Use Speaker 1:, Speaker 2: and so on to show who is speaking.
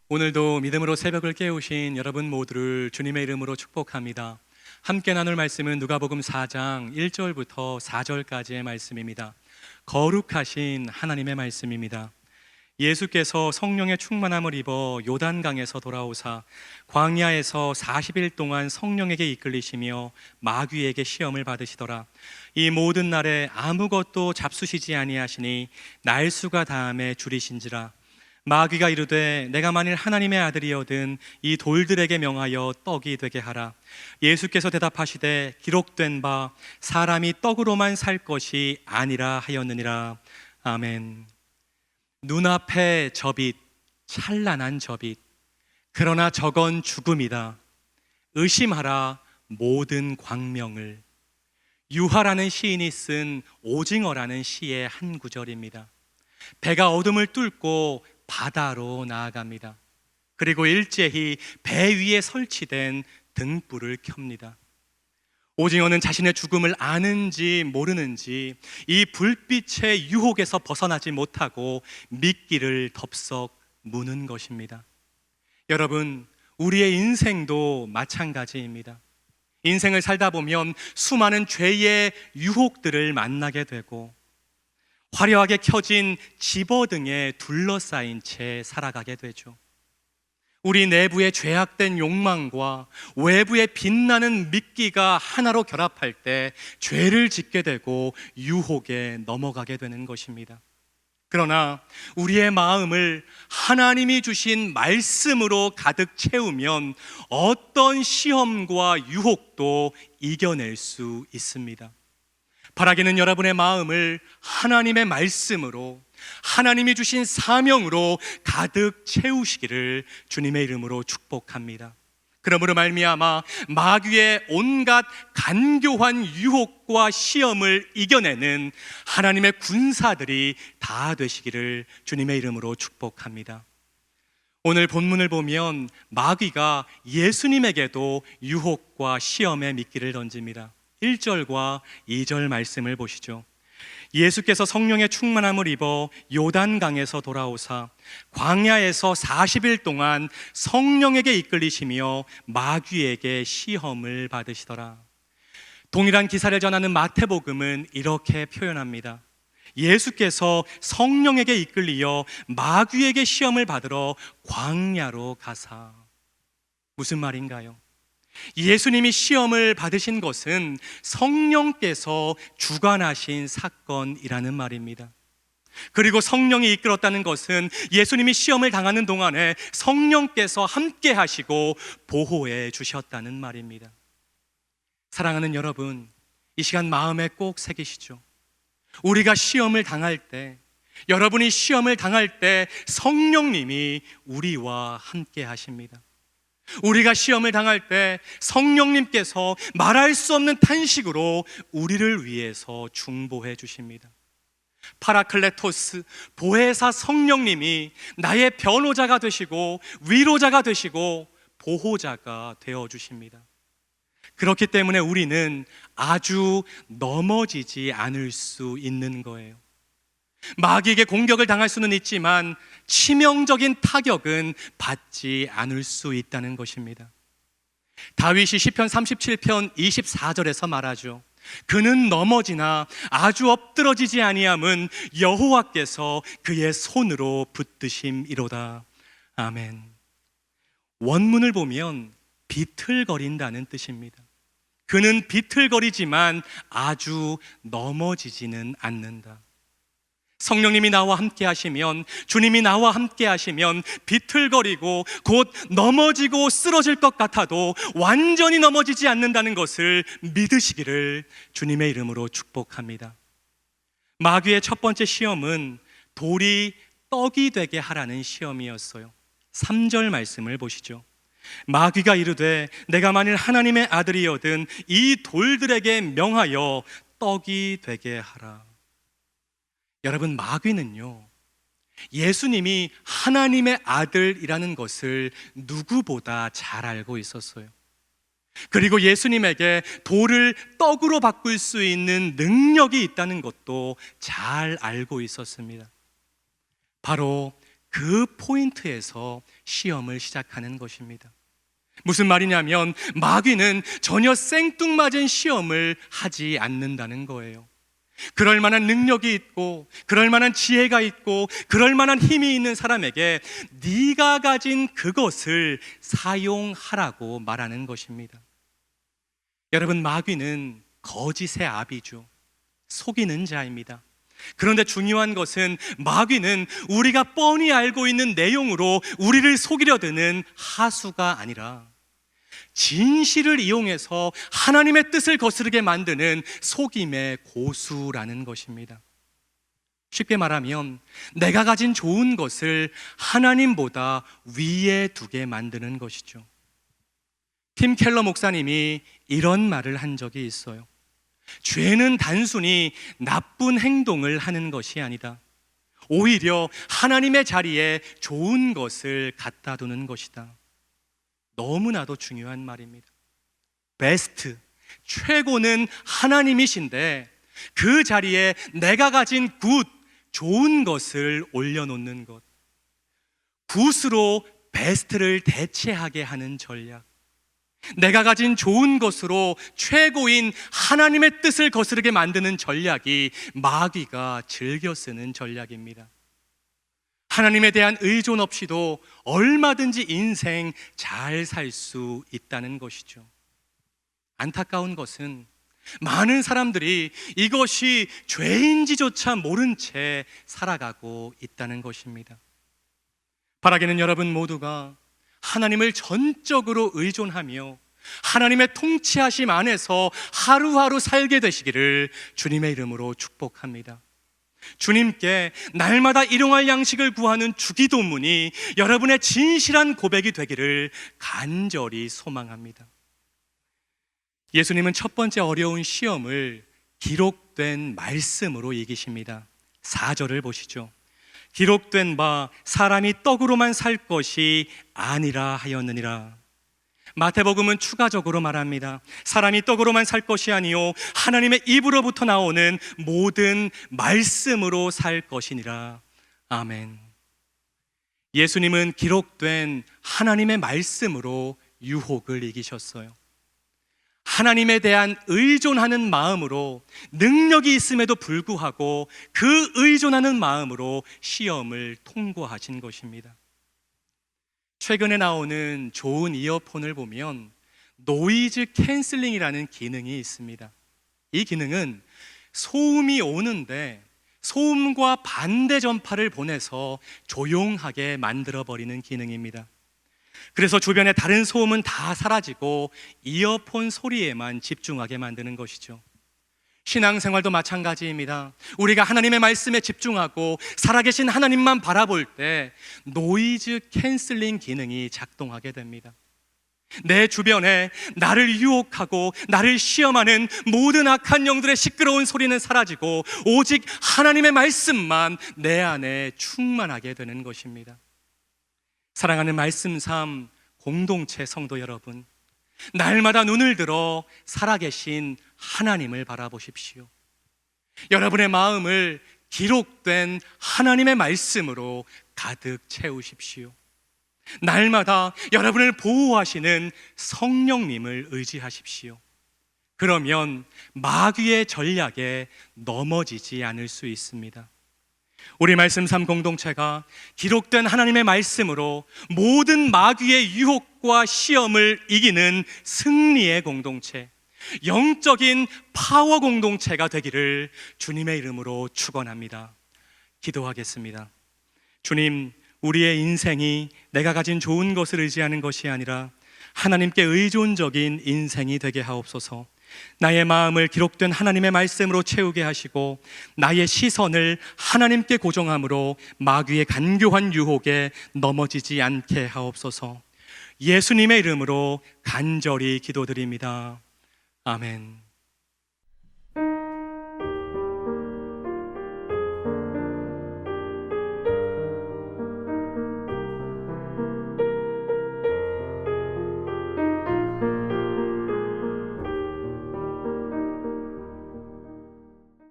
Speaker 1: 오늘도 믿음으로 새벽을 깨우신 여러분 모두를 주님의 이름으로 축복합니다. 함께 나눌 말씀은 누가복음 4장 1절부터 4절까지의 말씀입니다. 거룩하신 하나님의 말씀입니다. 예수께서 성령의 충만함을 입어 요단강에서 돌아오사 광야에서 40일 동안 성령에게 이끌리시며 마귀에게 시험을 받으시더라. 이 모든 날에 아무것도 잡수시지 아니하시니 날수가 다함에 줄이신지라. 마귀가 이르되 내가 만일 하나님의 아들이거든 이 돌들에게 명하여 떡이 되게 하라. 예수께서 대답하시되 기록된 바 사람이 떡으로만 살 것이 아니라 하였느니라. 아멘. 눈앞에 저빛, 찬란한 저빛, 그러나 저건 죽음이다. 의심하라 모든 광명을. 유하라는 시인이 쓴 오징어라는 시의 한 구절입니다. 배가 어둠을 뚫고 바다로 나아갑니다. 그리고 일제히 배 위에 설치된 등불을 켭니다. 오징어는 자신의 죽음을 아는지 모르는지 이 불빛의 유혹에서 벗어나지 못하고 미끼를 덥석 무는 것입니다. 여러분, 우리의 인생도 마찬가지입니다. 인생을 살다 보면 수많은 죄의 유혹들을 만나게 되고 화려하게 켜진 집어등에 둘러싸인 채 살아가게 되죠. 우리 내부의 죄악된 욕망과 외부의 빛나는 미끼가 하나로 결합할 때 죄를 짓게 되고 유혹에 넘어가게 되는 것입니다. 그러나 우리의 마음을 하나님이 주신 말씀으로 가득 채우면 어떤 시험과 유혹도 이겨낼 수 있습니다. 바라기는 여러분의 마음을 하나님의 말씀으로, 하나님이 주신 사명으로 가득 채우시기를 주님의 이름으로 축복합니다. 그러므로 말미암아 마귀의 온갖 간교한 유혹과 시험을 이겨내는 하나님의 군사들이 다 되시기를 주님의 이름으로 축복합니다. 오늘 본문을 보면 마귀가 예수님에게도 유혹과 시험의 미끼를 던집니다. 1절과 2절 말씀을 보시죠. 예수께서 성령의 충만함을 입어 요단강에서 돌아오사 광야에서 40일 동안 성령에게 이끌리시며 마귀에게 시험을 받으시더라. 동일한 기사를 전하는 마태복음은 이렇게 표현합니다. 예수께서 성령에게 이끌리어 마귀에게 시험을 받으러 광야로 가사. 무슨 말인가요? 예수님이 시험을 받으신 것은 성령께서 주관하신 사건이라는 말입니다. 그리고 성령이 이끌었다는 것은 예수님이 시험을 당하는 동안에 성령께서 함께 하시고 보호해 주셨다는 말입니다. 사랑하는 여러분, 이 시간 마음에 꼭 새기시죠. 우리가 시험을 당할 때, 여러분이 시험을 당할 때 성령님이 우리와 함께 하십니다. 우리가 시험을 당할 때 성령님께서 말할 수 없는 탄식으로 우리를 위해서 중보해 주십니다. 파라클레토스, 보혜사 성령님이 나의 변호자가 되시고 위로자가 되시고 보호자가 되어 주십니다. 그렇기 때문에 우리는 아주 넘어지지 않을 수 있는 거예요. 마귀에게 공격을 당할 수는 있지만 치명적인 타격은 받지 않을 수 있다는 것입니다. 다윗이 시편 37편 24절에서 말하죠. 그는 넘어지나 아주 엎드러지지 아니함은 여호와께서 그의 손으로 붙드심이로다. 아멘. 원문을 보면 비틀거린다는 뜻입니다. 그는 비틀거리지만 아주 넘어지지는 않는다. 성령님이 나와 함께 하시면, 주님이 나와 함께 하시면 비틀거리고 곧 넘어지고 쓰러질 것 같아도 완전히 넘어지지 않는다는 것을 믿으시기를 주님의 이름으로 축복합니다. 마귀의 첫 번째 시험은 돌이 떡이 되게 하라는 시험이었어요. 3절 말씀을 보시죠. 마귀가 이르되 내가 만일 하나님의 아들이거든 이 돌들에게 명하여 떡이 되게 하라. 여러분, 마귀는요, 예수님이 하나님의 아들이라는 것을 누구보다 잘 알고 있었어요. 그리고 예수님에게 돌을 떡으로 바꿀 수 있는 능력이 있다는 것도 잘 알고 있었습니다. 바로 그 포인트에서 시험을 시작하는 것입니다. 무슨 말이냐면 마귀는 전혀 생뚱맞은 시험을 하지 않는다는 거예요. 그럴 만한 능력이 있고 그럴 만한 지혜가 있고 그럴 만한 힘이 있는 사람에게 네가 가진 그것을 사용하라고 말하는 것입니다. 여러분, 마귀는 거짓의 아비죠. 속이는 자입니다. 그런데 중요한 것은 마귀는 우리가 뻔히 알고 있는 내용으로 우리를 속이려 드는 하수가 아니라 진실을 이용해서 하나님의 뜻을 거스르게 만드는 속임의 고수라는 것입니다. 쉽게 말하면 내가 가진 좋은 것을 하나님보다 위에 두게 만드는 것이죠. 팀 켈러 목사님이 이런 말을 한 적이 있어요. 죄는 단순히 나쁜 행동을 하는 것이 아니다. 오히려 하나님의 자리에 좋은 것을 갖다 두는 것이다. 너무나도 중요한 말입니다. 베스트, 최고는 하나님이신데 그 자리에 내가 가진 굿, 좋은 것을 올려놓는 것, 굿으로 베스트를 대체하게 하는 전략, 내가 가진 좋은 것으로 최고인 하나님의 뜻을 거스르게 만드는 전략이 마귀가 즐겨 쓰는 전략입니다. 하나님에 대한 의존 없이도 얼마든지 인생 잘 살 수 있다는 것이죠. 안타까운 것은 많은 사람들이 이것이 죄인지조차 모른 채 살아가고 있다는 것입니다. 바라기는 여러분 모두가 하나님을 전적으로 의존하며 하나님의 통치하심 안에서 하루하루 살게 되시기를 주님의 이름으로 축복합니다. 주님께 날마다 일용할 양식을 구하는 주기도문이 여러분의 진실한 고백이 되기를 간절히 소망합니다. 예수님은 첫 번째 어려운 시험을 기록된 말씀으로 이기십니다. 4절을 보시죠. 기록된 바 사람이 떡으로만 살 것이 아니라 하였느니라. 마태복음은 추가적으로 말합니다. 사람이 떡으로만 살 것이 아니요 하나님의 입으로부터 나오는 모든 말씀으로 살 것이니라. 아멘. 예수님은 기록된 하나님의 말씀으로 유혹을 이기셨어요. 하나님에 대한 의존하는 마음으로 능력이 있음에도 불구하고 그 의존하는 마음으로 시험을 통과하신 것입니다. 최근에 나오는 좋은 이어폰을 보면 노이즈 캔슬링이라는 기능이 있습니다. 이 기능은 소음이 오는데 소음과 반대 전파를 보내서 조용하게 만들어버리는 기능입니다. 그래서 주변의 다른 소음은 다 사라지고 이어폰 소리에만 집중하게 만드는 것이죠. 신앙생활도 마찬가지입니다. 우리가 하나님의 말씀에 집중하고 살아계신 하나님만 바라볼 때 노이즈 캔슬링 기능이 작동하게 됩니다. 내 주변에 나를 유혹하고 나를 시험하는 모든 악한 영들의 시끄러운 소리는 사라지고 오직 하나님의 말씀만 내 안에 충만하게 되는 것입니다. 사랑하는 말씀 삶 공동체 성도 여러분, 날마다 눈을 들어 살아계신 하나님을 바라보십시오. 여러분의 마음을 기록된 하나님의 말씀으로 가득 채우십시오. 날마다 여러분을 보호하시는 성령님을 의지하십시오. 그러면 마귀의 전략에 넘어지지 않을 수 있습니다. 우리 말씀 삶 공동체가 기록된 하나님의 말씀으로 모든 마귀의 유혹과 시험을 이기는 승리의 공동체, 영적인 파워 공동체가 되기를 주님의 이름으로 축원합니다. 기도하겠습니다. 주님, 우리의 인생이 내가 가진 좋은 것을 의지하는 것이 아니라 하나님께 의존적인 인생이 되게 하옵소서. 나의 마음을 기록된 하나님의 말씀으로 채우게 하시고 나의 시선을 하나님께 고정함으로 마귀의 간교한 유혹에 넘어지지 않게 하옵소서. 예수님의 이름으로 간절히 기도드립니다. 아멘.